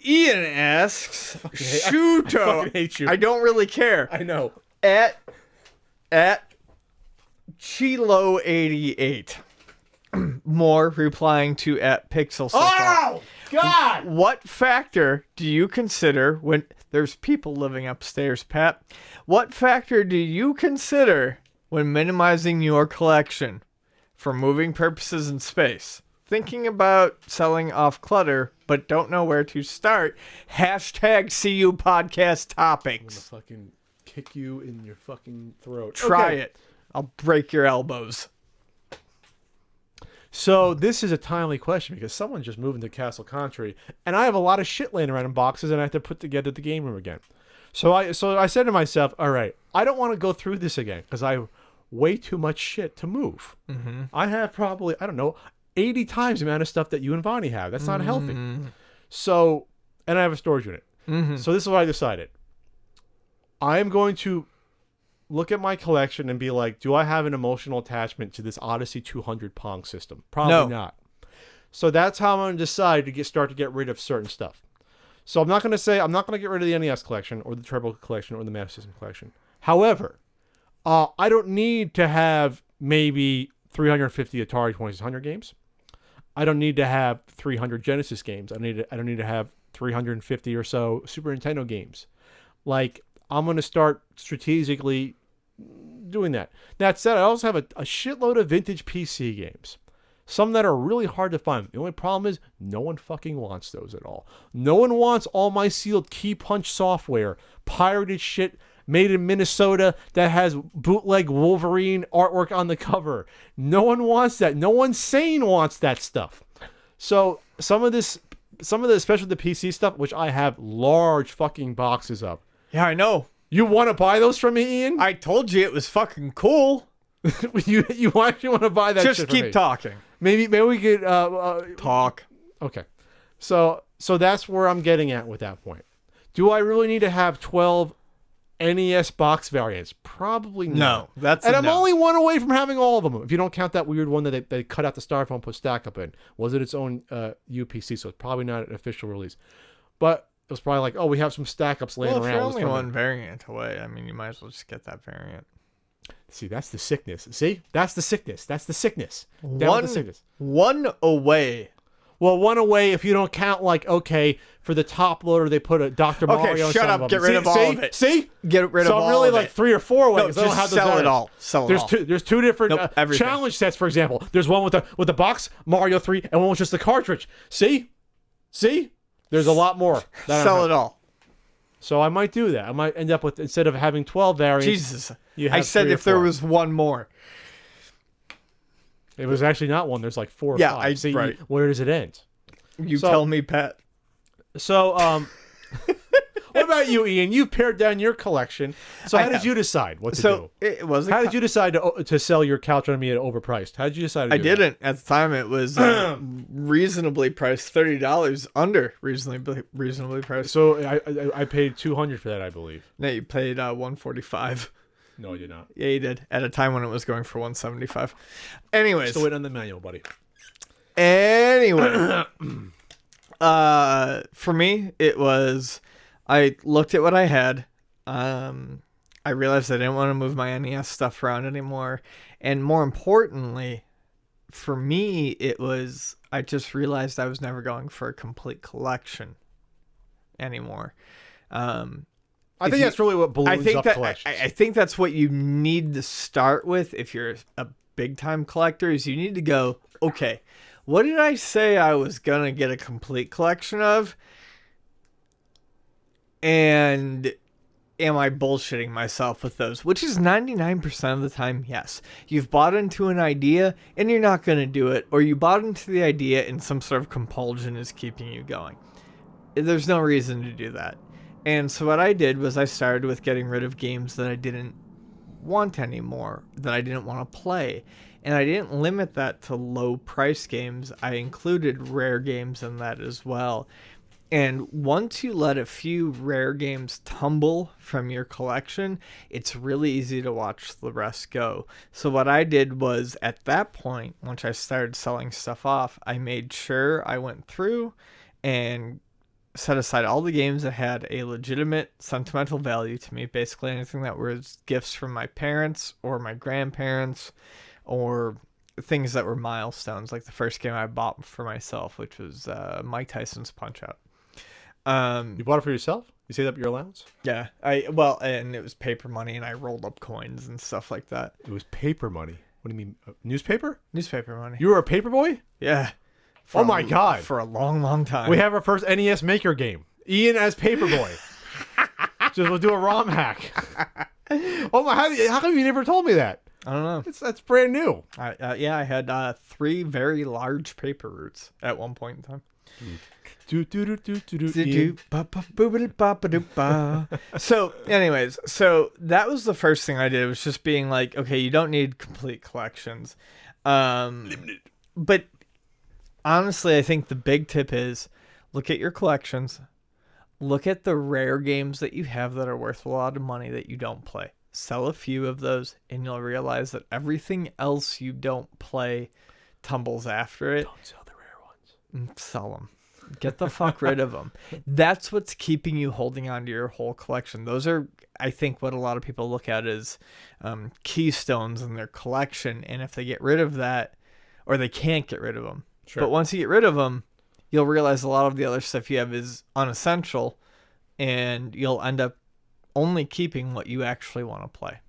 Ian asks, I Shuto. fucking hate you. I don't really care. I know. At Chilo88. More replying to at Pixel. Oh, God! What factor do you consider when there's people living upstairs, Pat? What factor do you consider when minimizing your collection for moving purposes in space? Thinking about selling off clutter, but don't know where to start. Hashtag CU podcast topics. I'm gonna fucking kick you in your fucking throat. Try Okay. it. I'll break your elbows. So this is a timely question because someone just moved into Castle Country, and I have a lot of shit laying around in boxes, and I have to put together the game room again. So I said to myself, all right, I don't want to go through this again because I have way too much shit to move. Mm-hmm. I have probably, I don't know, 80 times the amount of stuff that you and Vonnie have. That's not healthy. So, and I have a storage unit. Mm-hmm. So this is what I decided. I am going to look at my collection and be like, do I have an emotional attachment to this Odyssey 200 Pong system? Probably not. So that's how I'm going to decide to start to get rid of certain stuff. So I'm not going to get rid of the NES collection or the Turbo collection or the Master System collection. However, I don't need to have maybe 350 Atari 2600 games. I don't need to have 300 Genesis games. I don't need to have 350 or so Super Nintendo games. Like, I'm going to start strategically doing that. That said, I also have a shitload of vintage PC games. Some that are really hard to find. The only problem is no one fucking wants those at all. No one wants all my sealed key punch software, pirated shit made in Minnesota that has bootleg Wolverine artwork on the cover. No one wants that. No one sane wants that stuff. So some of the, especially the PC stuff, which I have large fucking boxes of. Yeah, I know. You want to buy those from me, Ian? I told you it was fucking cool. you actually want to buy that? Just shit from keep me. talking. Maybe we could Talk. Okay. So that's where I'm getting at with that point. Do I really need to have 12 NES box variants? Probably not. No, that's and a I'm no. only one away from having all of them. If you don't count that weird one that they cut out the styrofoam and put Stack Up in. Was it its own UPC? So it's probably not an official release. But it was probably like, oh, we have some Stack Ups laying Well, if around. you're Let's only throw one them. variant away, I mean, you might as well just get that variant. See, that's the sickness. See? That's the sickness. That's the sickness. Down with the sickness. One away. Well, one away if you don't count, like, okay, for the top loader, they put a Dr. Mario on shut some up. of Get them. rid of all of it. See? Get rid of all So I'm really of like it. 3 or 4 away. No, 'cause I don't just have those sell it variants. all. Sell it all. There's two different Nope, everything. challenge sets, for example. There's one with the box, Mario 3, and one with just the cartridge. See? There's a lot more. Sell it all. So I might do that. I might end up with, instead of having 12 variants. Jesus. You I have said 3 or if there 4. was one more. It was actually not one. There's like 4 or Yeah, 5. See, right. where does it end? You So- tell me, Pat. So, what about you, Ian? You've pared down your collection. So I how did have. you decide what to So do? it was. How did you decide to sell your couch on me at overpriced? How did you decide to I do that? didn't at the time. It was reasonably priced, $30 under reasonably priced. So I paid $200 for that, I believe. No, you paid $145. No, I did not. Yeah, you did at a time when it was going for $175. Anyways, Still waiting on the manual, buddy. Anyway, for me, it was, I looked at what I had. I realized I didn't want to move my NES stuff around anymore. And more importantly, for me, it was, I just realized I was never going for a complete collection anymore. I think that's really what balloons up collections. I think that's what you need to start with if you're a big time collector, is you need to go, okay, what did I say I was going to get a complete collection of? And am I bullshitting myself with those? Which is 99% of the time, yes. You've bought into an idea and you're not going to do it, or you bought into the idea and some sort of compulsion is keeping you going. There's no reason to do that. And so what I did was I started with getting rid of games that I didn't want anymore, that I didn't want to play. And I didn't limit that to low price games. I included rare games in that as well. And once you let a few rare games tumble from your collection, it's really easy to watch the rest go. So what I did was, at that point, once I started selling stuff off, I made sure I went through and set aside all the games that had a legitimate sentimental value to me. Basically, anything that was gifts from my parents or my grandparents, or things that were milestones, like the first game I bought for myself, which was Mike Tyson's Punch-Out. You bought it for yourself? You saved up your allowance? Yeah, and it was paper money, and I rolled up coins and stuff like that. It was paper money. What do you mean? Newspaper? Newspaper money. You were a paper boy? Yeah. Oh my God. For a long, long time. We have our first NES Maker game. Ian as Paperboy. Just we'll do a ROM hack. Oh my! How come you never told me that? I don't know. That's brand new. I had 3 very large paper routes at one point in time. So anyways, so that was the first thing I did, was just being like, okay, you don't need complete collections. Limited. But honestly, I think the big tip is look at your collections, look at the rare games that you have that are worth a lot of money that you don't play. Sell a few of those, and you'll realize that everything else you don't play tumbles after it. Don't sell the rare ones. Sell them. Get the fuck rid of them. That's what's keeping you holding on to your whole collection. Those are, I think, what a lot of people look at as keystones in their collection. And if they get rid of that, or they can't get rid of them. Sure. But once you get rid of them, you'll realize a lot of the other stuff you have is unessential, and you'll end up only keeping what you actually want to play.